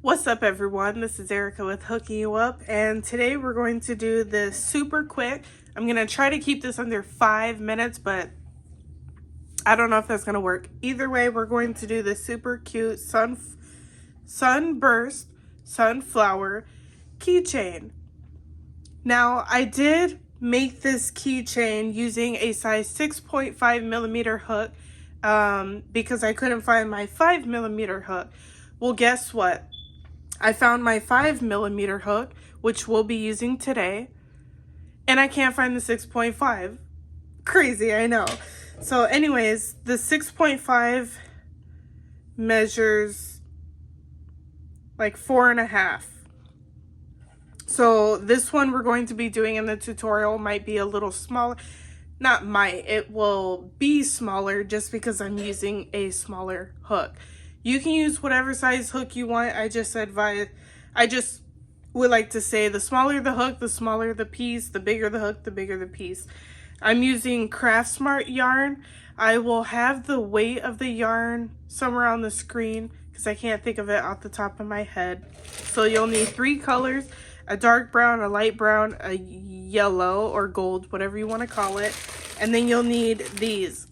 What's up everyone, this is Erica with HookinYouUp, and today we're going to do this super quick. I'm going to try to keep this under 5 minutes, but I don't know if that's going to work. Either way, we're going to do this super cute Sunburst Sunflower keychain. Now, I did make this keychain using a size 6.5 millimeter hook because I couldn't find my 5 millimeter hook. Well, guess what? I found my 5 millimeter hook, which we'll be using today, and I can't find the 6.5. Crazy, I know. So anyways, the 6.5 measures like 4.5. So this one we're going to be doing in the tutorial might be a little smaller. Not might, it will be smaller just because I'm using a smaller hook. You can use whatever size hook you want. I just would like to say the smaller the hook, the smaller the piece, the bigger the hook, the bigger the piece. I'm using Craft Smart yarn. I will have the weight of the yarn somewhere on the screen because I can't think of it off the top of my head. So you'll need 3 colors, a dark brown, a light brown, a yellow or gold, whatever you want to call it. And then you'll need these.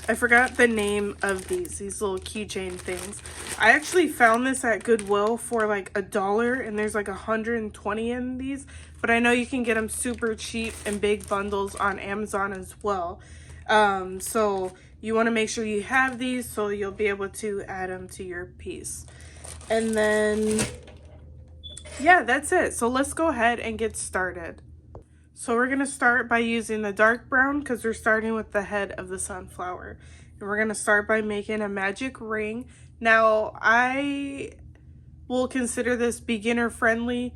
I forgot the name of these little keychain things. I actually found this at Goodwill for like $1, and there's like 120 in these, but I know you can get them super cheap in big bundles on Amazon as well. So you want to make sure you have these so you'll be able to add them to your piece. And then, yeah, that's it. So let's go ahead and get started. So we're going to start by using the dark brown because we're starting with the head of the sunflower. And we're going to start by making a magic ring. Now, I will consider this beginner friendly,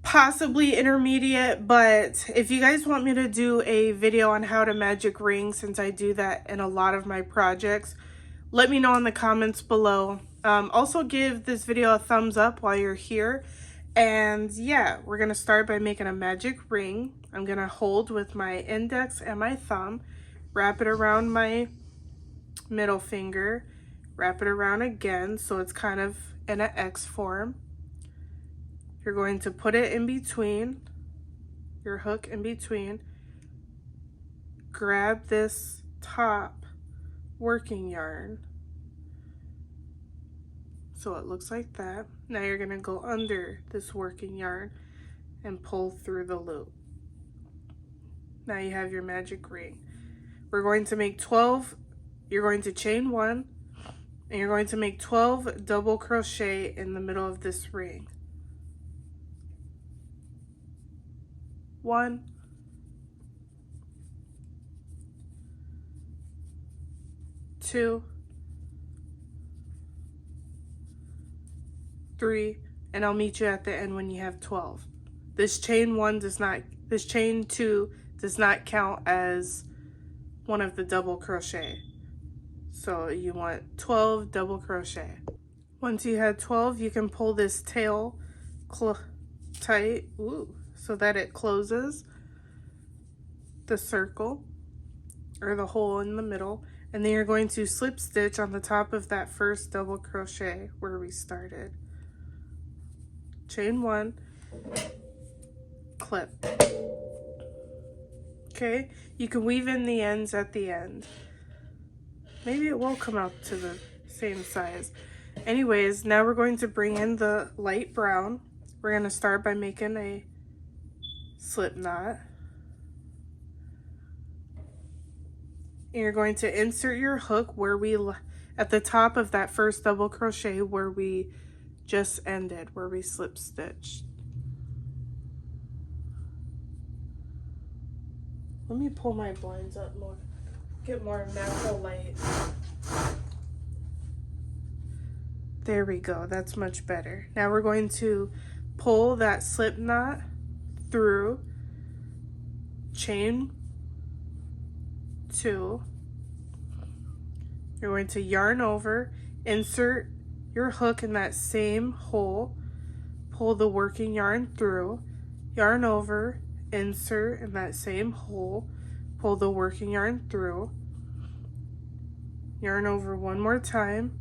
possibly intermediate, but if you guys want me to do a video on how to magic ring, since I do that in a lot of my projects, let me know in the comments below. Also give this video a thumbs up while you're here. And yeah, we're going to start by making a magic ring. I'm going to hold with my index and my thumb, wrap it around my middle finger, wrap it around again so it's kind of in an X form. You're going to put it in between, your hook in between, grab this top working yarn. So it looks like that. Now you're going to go under this working yarn and pull through the loop. Now you have your magic ring. We're going to make 12, you're going to chain 1, and you're going to make 12 double crochet in the middle of this ring. 1, 2, 3, and I'll meet you at the end when you have 12. This chain 2 does not count as one of the double crochet. So you want 12 double crochet. Once you have 12, you can pull this tail tight, so that it closes the circle or the hole in the middle. And then you're going to slip stitch on the top of that first double crochet where we started. Chain 1, clip. Okay, you can weave in the ends at the end. Maybe it will come out to the same size. Anyways, now we're going to bring in the light brown. We're going to start by making a slip knot. And you're going to insert your hook where at the top of that first double crochet where we just ended, where we slip stitched. Let me pull my blinds up more, get more natural light. There we go, that's much better. Now we're going to pull that slip knot through, chain 2. You're going to yarn over, insert your hook in that same hole, pull the working yarn through, yarn over, insert in that same hole, pull the working yarn through, yarn over one more time,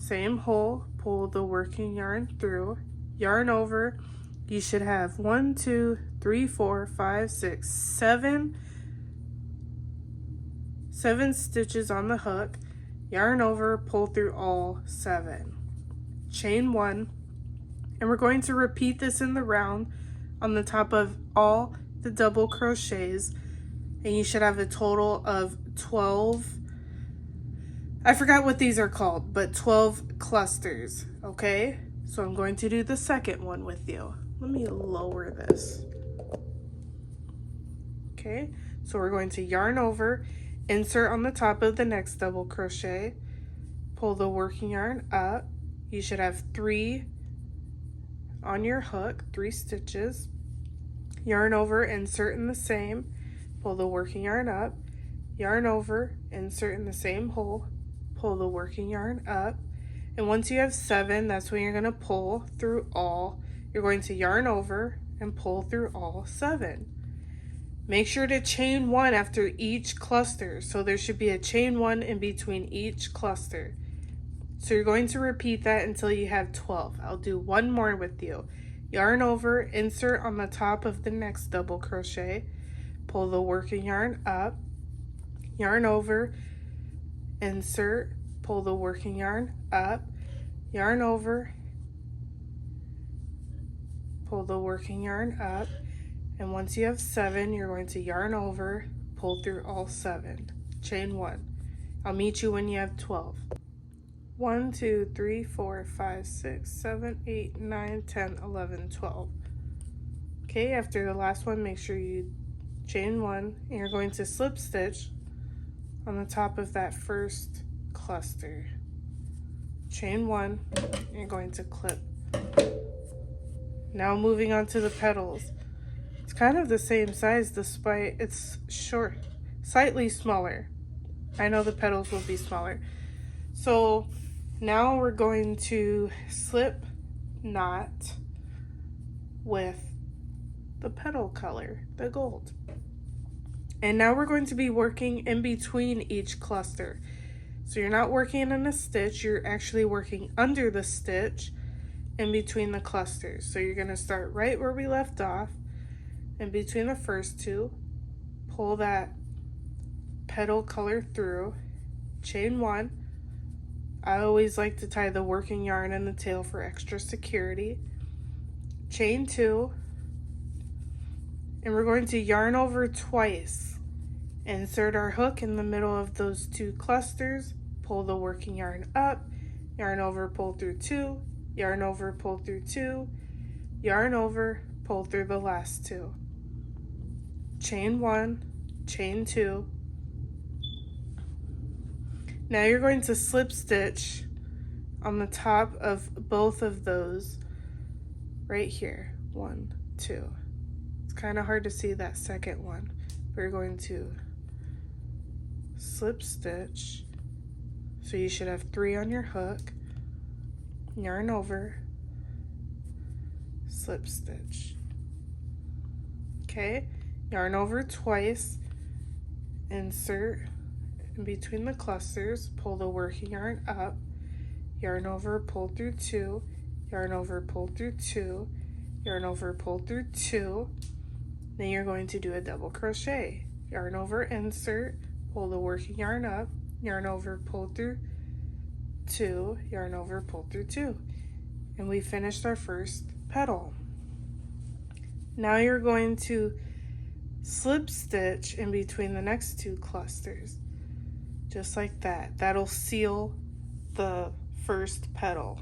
same hole, pull the working yarn through, yarn over. You should have 1, 2, 3, 4, 5, 6, 7 stitches on the hook, yarn over, pull through all 7, chain 1, and we're going to repeat this in the round on the top of all the double crochets, and you should have a total of 12, I forgot what these are called, but 12 clusters, okay? So I'm going to do the second one with you. Let me lower this. Okay, so we're going to yarn over, insert on the top of the next double crochet, pull the working yarn up. You should have 3 on your hook, 3 stitches. Yarn over, insert in the same, pull the working yarn up, yarn over, insert in the same hole, pull the working yarn up, and once you have 7, that's when you're going to pull through all. You're going to yarn over and pull through all 7. Make sure to chain 1 after each cluster, so there should be a chain 1 in between each cluster. So you're going to repeat that until you have 12. I'll do one more with you. Yarn over, insert on the top of the next double crochet, pull the working yarn up, yarn over, insert, pull the working yarn up, yarn over, pull the working yarn up, and once you have 7, you're going to yarn over, pull through all 7, chain 1. I'll meet you when you have 12. 1, 2, 3, 4, 5, 6, 7, 8, 9, 10, 11, 12. Okay, after the last one, make sure you chain 1, and you're going to slip stitch on the top of that first cluster. Chain 1, and you're going to clip. Now moving on to the petals. It's kind of the same size despite it's short, slightly smaller. I know the petals will be smaller. So now we're going to slip knot with the petal color, the gold. And now we're going to be working in between each cluster. So you're not working in a stitch, you're actually working under the stitch in between the clusters. So you're going to start right where we left off, in between the first 2, pull that petal color through, chain 1. I always like to tie the working yarn in the tail for extra security. Chain 2, and we're going to yarn over twice. Insert our hook in the middle of those 2 clusters, pull the working yarn up, yarn over, pull through 2, yarn over, pull through 2, yarn over, pull through the last 2. Chain 1, chain 2. Now you're going to slip stitch on the top of both of those right here. 1, 2. It's kind of hard to see that second one. We're going to slip stitch. So you should have 3 on your hook. Yarn over, slip stitch. Okay, yarn over twice, insert in between the clusters, pull the working yarn up, yarn over, pull through 2, yarn over, pull through 2, yarn over, pull through 2. Then you're going to do a double crochet. Yarn over, insert, pull the working yarn up, yarn over, pull through 2, yarn over, pull through 2. And we finished our first petal. Now you're going to slip stitch in between the next 2 clusters. Just like that. That'll seal the first petal.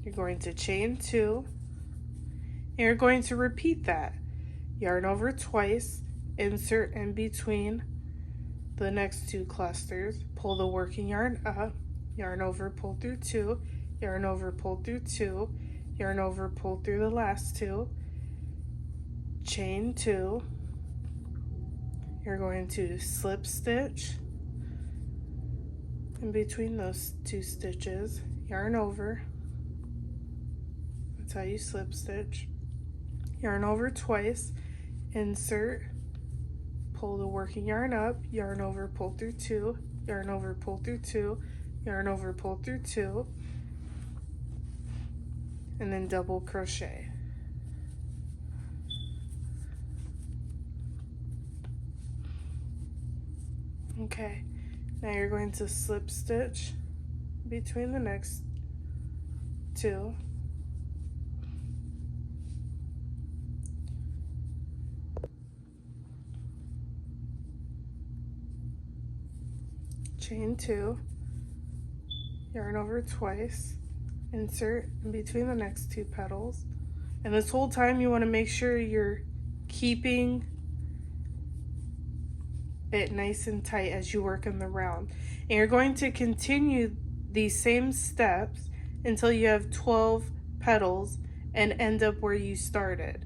You're going to chain 2, and you're going to repeat that. Yarn over twice, insert in between the next 2 clusters, pull the working yarn up, yarn over, pull through 2, yarn over, pull through 2, yarn over, pull through the last 2, chain 2. You're going to slip stitch in between those 2 stitches, yarn over. That's how you slip stitch. Yarn over twice, insert, pull the working yarn up, yarn over, pull through 2, yarn over, pull through 2, yarn over, pull through 2, and then double crochet. Okay, now you're going to slip stitch between the next 2. Chain 2, yarn over twice, insert in between the next 2 petals, and this whole time you want to make sure you're keeping it nice and tight as you work in the round. And you're going to continue these same steps until you have 12 petals and end up where you started.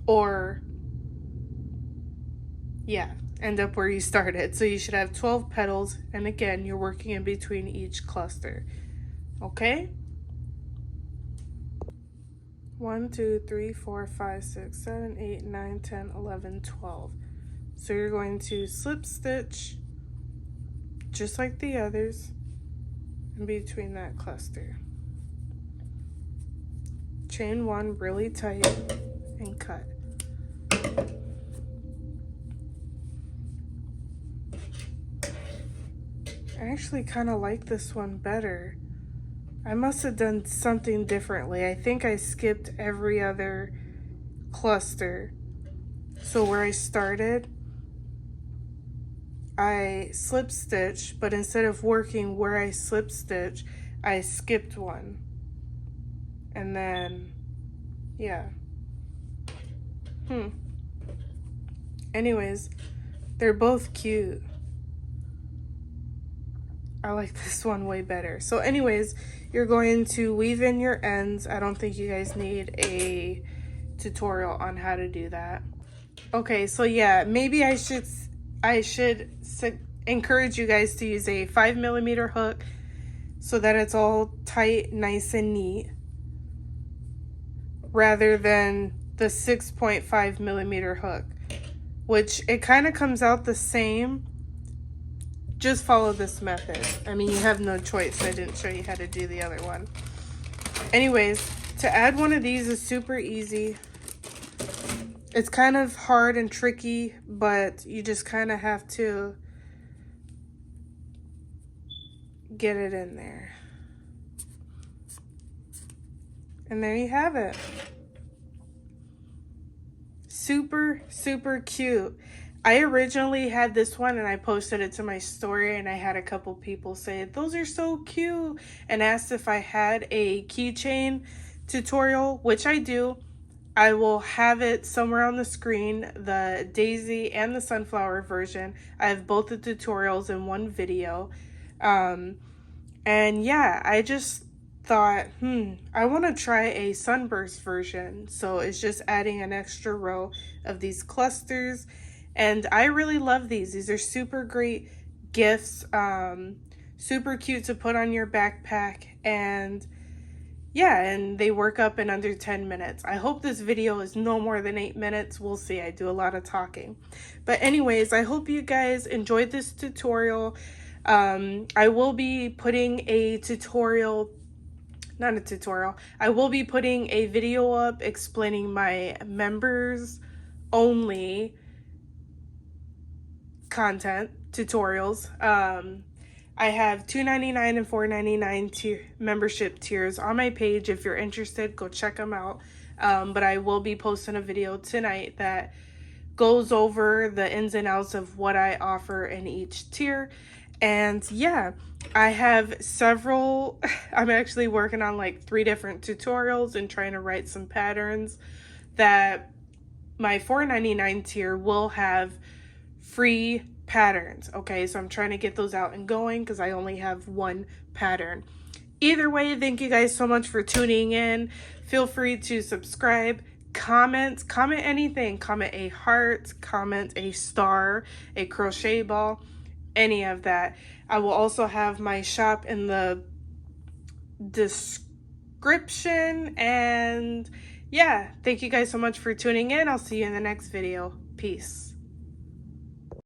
Or, yeah, end up where you started. So you should have 12 petals, and again, you're working in between each cluster. Okay? 1, 2, 3, 4, 5, 6, 7, 8, 9, 10, 11, 12. So you're going to slip stitch just like the others in between that cluster. Chain 1 really tight and cut. I actually kind of like this one better. I must have done something differently. I think I skipped every other cluster. So where I started, I slip stitch, but instead of working where I slip stitch, I skipped one. And then, yeah. Anyways, they're both cute. I like this one way better. So anyways, you're going to weave in your ends. I don't think you guys need a tutorial on how to do that. Okay, so yeah, maybe I should encourage you guys to use a 5mm hook so that it's all tight, nice and neat, rather than the 6.5mm hook, which it kind of comes out the same. Just follow this method. I mean, you have no choice. I didn't show you how to do the other one. Anyways, to add one of these is super easy. It's kind of hard and tricky, but you just kind of have to get it in there. And there you have it. Super, super cute. I originally had this one and I posted it to my story, and I had a couple people say, those are so cute, and asked if I had a keychain tutorial, which I do. I will have it somewhere on the screen, the daisy and the sunflower version. I have both the tutorials in one video. And yeah, I just thought, I want to try a sunburst version. So it's just adding an extra row of these clusters. And I really love these. These are super great gifts. Super cute to put on your backpack. And yeah, and they work up in under 10 minutes. I hope this video is no more than 8 minutes. We'll see. I do a lot of talking. But anyways, I hope you guys enjoyed this tutorial. I will be putting a tutorial, not a tutorial, I will be putting a video up explaining my members only content tutorials. I have $2.99 and $4.99 membership tiers on my page. If you're interested, go check them out. But I will be posting a video tonight that goes over the ins and outs of what I offer in each tier. And yeah, I have several, I'm actually working on like 3 different tutorials and trying to write some patterns that my $4.99 tier will have free patterns. Okay, so I'm trying to get those out and going because I only have 1 pattern. Either way, thank you guys so much for tuning in. Feel free to subscribe, comment anything, comment a heart, comment a star, a crochet ball, any of that. I will also have my shop in the description. And yeah, thank you guys so much for tuning in. I'll see you in the next video. Peace.